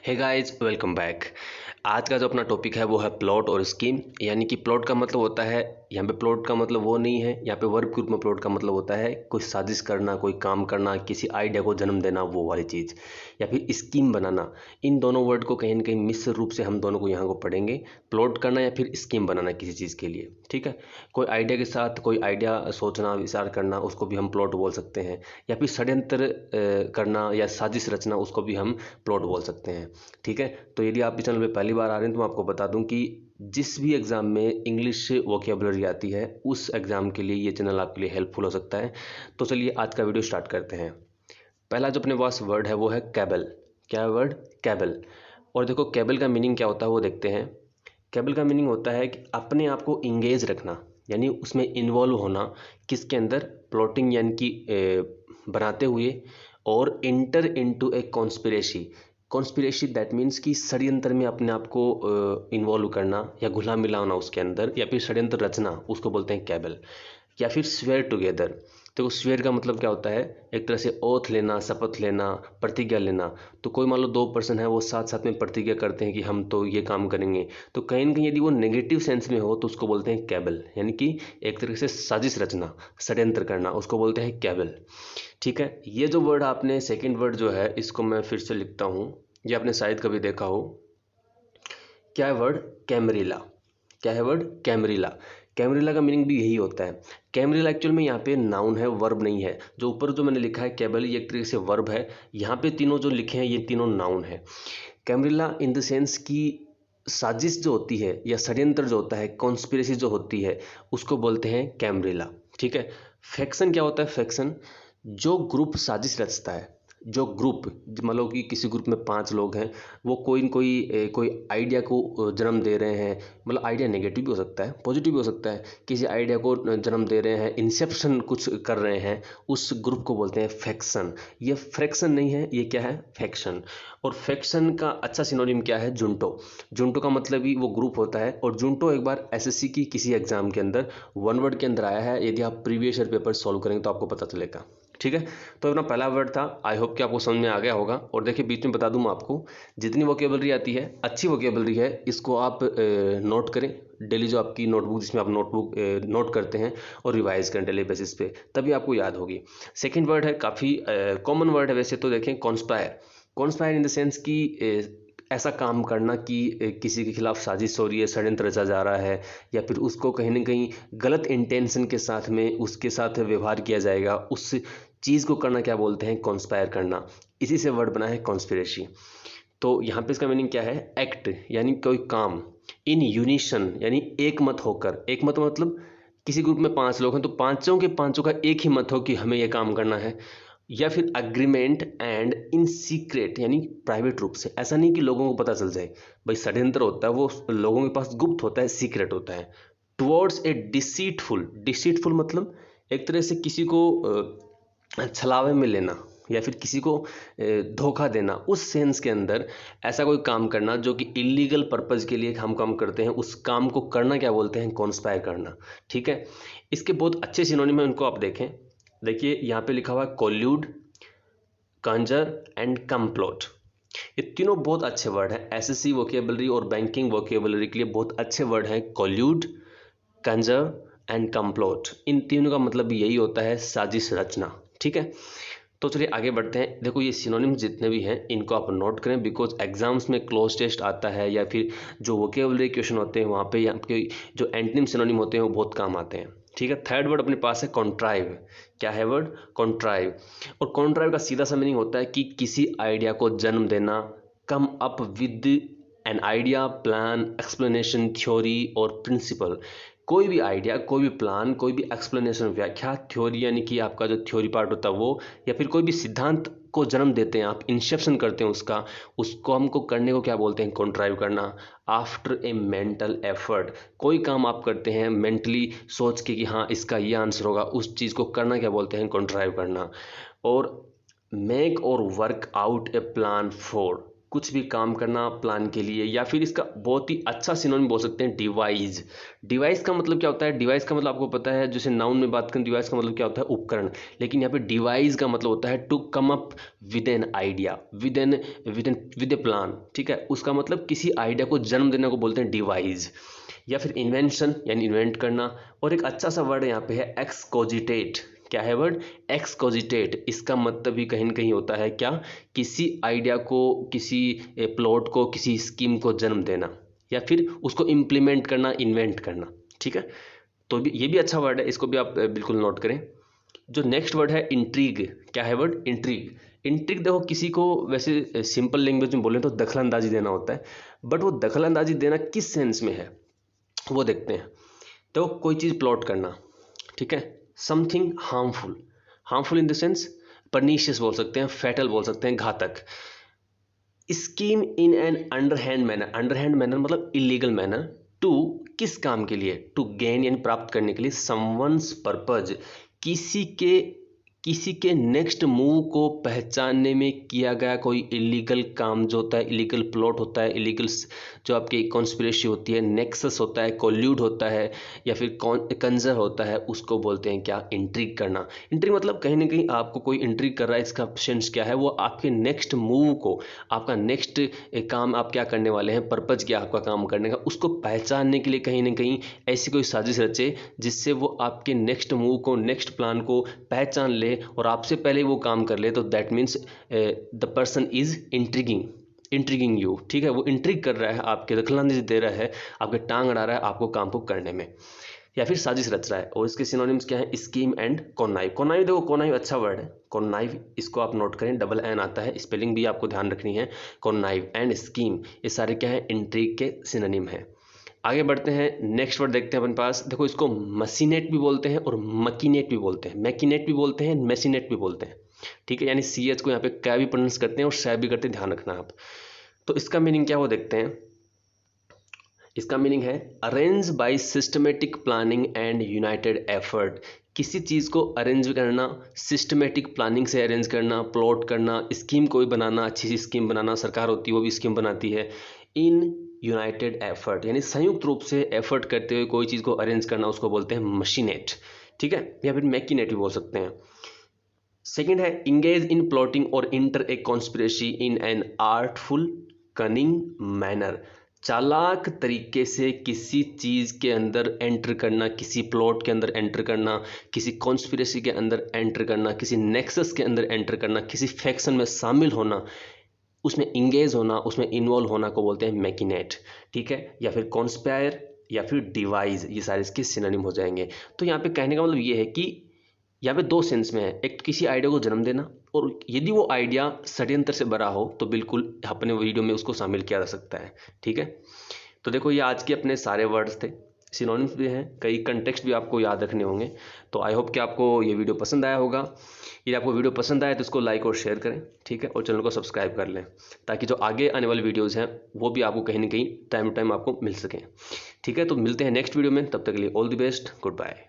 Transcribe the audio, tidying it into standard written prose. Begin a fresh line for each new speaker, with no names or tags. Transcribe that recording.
Hey guys, welcome back. आज का जो अपना टॉपिक है वो है प्लॉट और स्कीम। यानी कि प्लॉट का मतलब होता है, यहाँ पे प्लॉट का मतलब वो नहीं है, यहाँ पे वर्ब के रूप में प्लॉट का मतलब होता है कोई साजिश करना, कोई काम करना, किसी आइडिया को जन्म देना, वो वाली चीज़, या फिर स्कीम बनाना। इन दोनों वर्ड को कहीं ना कहीं मिश्र रूप से हम दोनों को यहाँ को पढ़ेंगे। प्लॉट करना या फिर स्कीम बनाना किसी चीज़ के लिए, ठीक है। कोई आइडिया के साथ कोई आइडिया सोचना, विचार करना, उसको भी हम प्लॉट बोल सकते हैं। या फिर षड्यंत्र करना या साजिश रचना, उसको भी हम प्लॉट बोल सकते हैं, ठीक है। तो यदि आप इस चैनल पे पहली बार आ रहे हैं तो मैं आपको बता दूं कि जिस भी एग्ज़ाम में इंग्लिश वोकेबलरी आती है उस एग्ज़ाम के लिए ये चैनल आपके लिए हेल्पफुल हो सकता है। तो चलिए आज का वीडियो स्टार्ट करते हैं। पहला जो अपने पास वर्ड है वो है कैबल। क्या है वर्ड? कैबल। और देखो कैबल का मीनिंग क्या होता है वो देखते हैं। कैबल का मीनिंग होता है कि अपने आप को इंगेज रखना, यानी उसमें इन्वॉल्व होना। किसके अंदर? प्लॉटिंग, यानी कि बनाते हुए, और inter into A conspiracy. Conspiracy that means कि षड्यंत्र में अपने आप को इन्वॉल्व करना या घुला मिला होना उसके अंदर, या फिर षड्यंत्र रचना, उसको बोलते हैं कैबल। या फिर स्वेयर टुगेदर। तो स्वेयर का मतलब क्या होता है? एक तरह से ओथ लेना, शपथ लेना, प्रतिज्ञा लेना। तो कोई मान लो दो पर्सन है, वो साथ साथ में प्रतिज्ञा करते हैं कि हम तो ये काम करेंगे। तो कहीं ना कहीं यदि वो नेगेटिव सेंस में हो तो उसको बोलते हैं कैबल, यानी कि एक तरीके से साजिश रचना, षड्यंत्र करना, उसको बोलते हैं कैबल, ठीक है। ये जो वर्ड आपने सेकंड वर्ड जो है, इसको मैं फिर से लिखता हूँ, ये आपने शायद कभी देखा हो। क्या है वर्ड? कैमरिला। क्या है वर्ड? कैमरिला। कैमरिला का मीनिंग भी यही होता है। कैमरिला एक्चुअल में यहाँ पे नाउन है, वर्ब नहीं है। जो ऊपर जो मैंने लिखा है कैबल, ये एक तरीके से वर्ब है। यहाँ पे तीनों जो लिखे हैं ये तीनों नाउन है। कैमरिला इन द सेंस कि साजिश जो होती है या षड्यंत्र जो होता है, कॉन्स्पिरेसी जो होती है, उसको बोलते हैं कैमरिला, ठीक है। फैक्शन क्या होता है? फैक्शन जो ग्रुप साजिश रचता है। जो ग्रुप, मतलब कि किसी ग्रुप में 5 लोग हैं, वो कोई न कोई कोई आइडिया को जन्म दे रहे हैं। मतलब आइडिया नेगेटिव भी हो सकता है, पॉजिटिव भी हो सकता है। किसी आइडिया को जन्म दे रहे हैं, इंसेप्शन कुछ कर रहे हैं, उस ग्रुप को बोलते हैं फैक्शन। ये फ्रैक्शन नहीं है, ये क्या है? फैक्शन। और फैक्शन का अच्छा सिनोनिम क्या है? जुंटो। जुंटो का मतलब ही वो ग्रुप होता है। और जुंटो एक बार एसएससी की किसी एग्जाम के अंदर वन वर्ड के अंदर आया है। यदि आप प्रीवियस ईयर पेपर सॉल्व करेंगे तो आपको पता चलेगा, ठीक है। तो अपना पहला वर्ड था, आई होप कि आपको समझ में आ गया होगा। और देखिए बीच में बता दूं मैं आपको, जितनी वोकेबलरी आती है, अच्छी वोकेबलरी है, इसको आप नोट करें। डेली जो आपकी नोटबुक, जिसमें आप नोट करते हैं और रिवाइज करें डेली बेसिस पे, तभी आपको याद होगी। सेकंड वर्ड है, काफ़ी कॉमन वर्ड है वैसे तो, देखें conspire. Conspire in the sense कि ऐसा काम करना कि किसी के खिलाफ साजिश हो रही है, षड्यंत्र रचा जा रहा है, या फिर उसको कहीं ना कहीं गलत इंटेंशन के साथ में उसके साथ व्यवहार किया जाएगा, उस चीज़ को करना क्या बोलते हैं? कॉन्स्पायर करना। इसी से वर्ड बना है कॉन्स्पिरेसी। तो यहाँ पे इसका मीनिंग क्या है? एक्ट, यानी कोई काम। इन यूनिशन, यानी एक मत होकर। एक मत मतलब किसी ग्रुप में 5 लोग हैं तो पांचों के पांचों का एक ही मत हो कि हमें यह काम करना है। या फिर अग्रीमेंट एंड इन सीक्रेट, यानी प्राइवेट रूप से। ऐसा नहीं कि लोगों को पता चल जाए। भाई षड्यंत्र होता है वो लोगों के पास गुप्त होता है, सीक्रेट होता है। Towards a deceitful. डिसीटफुल मतलब एक तरह से किसी को छलावे में लेना, या फिर किसी को धोखा देना, उस सेंस के अंदर ऐसा कोई काम करना जो कि इलीगल पर्पज के लिए हम काम करते हैं, उस काम को करना क्या बोलते हैं? कॉन्स्पायर करना, ठीक है। इसके बहुत अच्छे सिनोनिम है, उनको आप देखें। देखिए यहाँ पे लिखा हुआ है कोल्यूड, कंजर एंड कम्प्लोट। ये तीनों बहुत अच्छे वर्ड हैं, एसएससी वोकेबलरी और बैंकिंग वोकेबलरी के लिए बहुत अच्छे वर्ड हैं। कोल्यूड, कंजर एंड कम्प्लोट, इन तीनों का मतलब भी यही होता है, साजिश रचना, ठीक है। तो चलिए आगे बढ़ते हैं। देखो ये सिनोनिम्स जितने भी हैं इनको आप नोट करें, बिकॉज एग्जाम्स में क्लोज टेस्ट आता है, या फिर जो वोकेबलरी क्वेश्चन होते हैं वहाँ पे आपके जो एंटोनिम सिनोनिम होते हैं वो बहुत काम आते हैं, ठीक है। थर्ड वर्ड अपने पास है कॉन्ट्राइव। क्या है वर्ड? कॉन्ट्राइव। और कॉन्ट्राइव का सीधा सा मीनिंग होता है कि किसी आइडिया को जन्म देना, कम up with an idea, plan, explanation, theory और प्रिंसिपल। कोई भी आइडिया, कोई भी प्लान, कोई भी एक्सप्लेनेशन, व्याख्या, थ्योरी, यानी कि आपका जो थ्योरी पार्ट होता है वो, या फिर कोई भी सिद्धांत को जन्म देते हैं आप, इंसेप्शन करते हैं उसका, उसको हमको करने को क्या बोलते हैं? कॉन्ट्राइव करना। आफ्टर ए मेंटल एफर्ट, कोई काम आप करते हैं मेंटली सोच के कि हाँ इसका ये आंसर होगा, उस चीज़ को करना क्या बोलते हैं? कॉन्ट्राइव करना। और मेक और work out A plan for, कुछ भी काम करना प्लान के लिए, या फिर इसका बहुत ही अच्छा सिनोनिम बोल सकते हैं डिवाइस। डिवाइस का मतलब क्या होता है? डिवाइस का मतलब आपको पता है, जैसे नाउन में बात करें डिवाइस का मतलब क्या होता है? उपकरण। लेकिन यहाँ पे डिवाइस का मतलब होता है to come up with an idea, with a plan, ठीक है। उसका मतलब किसी आइडिया को जन्म देने को बोलते हैं डिवाइस। या फिर इन्वेंशन यानी इन्वेंट करना। और एक अच्छा सा वर्ड यहाँ पे है एक्सकोजिटेट। क्या है वर्ड? एक्सकोजिटेट। इसका मतलब भी कहीं ना कहीं होता है क्या? किसी आइडिया को, किसी प्लॉट को, किसी स्कीम को जन्म देना, या फिर उसको इम्प्लीमेंट करना, इन्वेंट करना, ठीक है। तो ये भी अच्छा वर्ड है, इसको भी आप बिल्कुल नोट करें। जो नेक्स्ट वर्ड है इंट्रीग। क्या है वर्ड? इंट्रीग। इंट्रीग देखो, किसी को वैसे सिंपल लैंग्वेज में बोलें तो दखलंदाजी देना होता है, बट वो दखलंदाजी देना किस सेंस में है वो देखते हैं। तो कोई चीज़ प्लॉट करना, ठीक है। Something harmful, harmful in the sense pernicious बोल सकते हैं, फैटल बोल सकते हैं, घातक। Scheme in an underhand manner, underhand manner मतलब इलीगल मैनर। टू, किस काम के लिए? टू गेन यानी प्राप्त करने के लिए। समवंस पर्पज, किसी के नेक्स्ट मूव को पहचानने में किया गया कोई इलीगल काम जो होता है, इलीगल प्लॉट होता है, इलीगल जो आपकी कॉन्स्पिरेसी होती है, नेक्सस होता है, कोल्यूड होता है, या फिर कंजर होता है, उसको बोलते हैं क्या? इंट्रिग करना। इंट्रिग मतलब कहीं ना कहीं आपको कोई इंट्रिग कर रहा है, इसका सेंस क्या है? वो आपके नेक्स्ट मूव को, आपका नेक्स्ट काम आप क्या करने वाले हैं, पर्पज क्या आपका काम करने का, उसको पहचानने के लिए कहीं ना कहीं ऐसी कोई साजिश रचे जिससे वो आपके नेक्स्ट मूव को, नेक्स्ट प्लान को पहचान ले और आपसे पहले वो काम कर ले। तो that means the person is intriguing you, ठीक है। वो इंट्रिग कर रहा है, आपके दखलंदाजी दे रहा है, आपके टांग अड़ा रहा है आपको काम को करने में, या फिर साजिश रच रहा है। और इसके सिनोनिम्स क्या है? Scheme and कॉनाइव। कॉनाइव देखो, कॉनाइव अच्छा वर्ड है, कॉनाइव, इसको आप नोट करें, डबल एन आता है, स्पेलिंग भी आपको ध्यान रखनी है। कॉनाइव एंड स्कीम, ये सारे क्या है? इंट्रिग के सिनोनिम है। आगे बढ़ते हैं, नेक्स्ट वर्ड देखते हैं अपन पास। देखो, इसको मशीनेट भी बोलते हैं और मकीनेट भी बोलते हैं, मैकिनेट भी बोलते हैं, मैशिनेट भी बोलते हैं, ठीक है। यानी सी एच को यहाँ पे क्या भी प्रोनाउंस करते हैं और शै भी करते हैं, ध्यान रखना आप। तो इसका मीनिंग क्या वो देखते हैं। इसका मीनिंग है arrange by systematic planning and United effort. किसी चीज़ को अरेंज करना, सिस्टमेटिक प्लानिंग से अरेंज करना, प्लॉट करना, स्कीम कोई बनाना, अच्छी सी स्कीम बनाना, सरकार होती है वो भी स्कीम बनाती है। इन यूनाइटेड एफर्ट यानी संयुक्त रूप से एफर्ट करते हुए कोई चीज़ को अरेंज करना, उसको बोलते हैं मशीनेट, ठीक है, या फिर मैकिनेट भी बोल सकते हैं। सेकेंड है इंगेज इन प्लॉटिंग और inter A conspiracy in an artful cunning manner. चालाक तरीके से किसी चीज़ के अंदर एंटर करना, किसी प्लॉट के अंदर एंटर करना, किसी कॉन्स्पिरेसी के अंदर एंटर करना, किसी नेक्सस के अंदर एंटर करना, किसी फैक्शन में शामिल होना, उसमें इंगेज होना, उसमें इन्वॉल्व होना को बोलते हैं मैकिनेट, ठीक है। या फिर कॉन्स्पायर या फिर डिवाइज, ये सारे इसके सिनोनिम हो जाएंगे। तो यहाँ पे कहने का मतलब ये है कि यहाँ पे दो सेंस में है, एक तो किसी आइडिया को जन्म देना, और यदि वो आइडिया षड्यंत्र से भरा हो तो बिल्कुल अपने वीडियो में उसको शामिल किया जा सकता है, ठीक है। तो देखो, ये आज के अपने सारे वर्ड्स थे, सिनोनिम्स भी हैं, कई कंटेक्स्ट भी आपको याद रखने होंगे। तो आई होप कि आपको ये वीडियो पसंद आया होगा। यदि आपको वीडियो पसंद आए तो इसको लाइक और शेयर करें, ठीक है, और चैनल को सब्सक्राइब कर लें, ताकि जो आगे आने वाली वीडियोज़ हैं वो भी आपको कहीं ना कहीं टाइम टू टाइम आपको मिल सकें, ठीक है। तो मिलते हैं नेक्स्ट वीडियो में, तब तक के लिए all the best, good bye.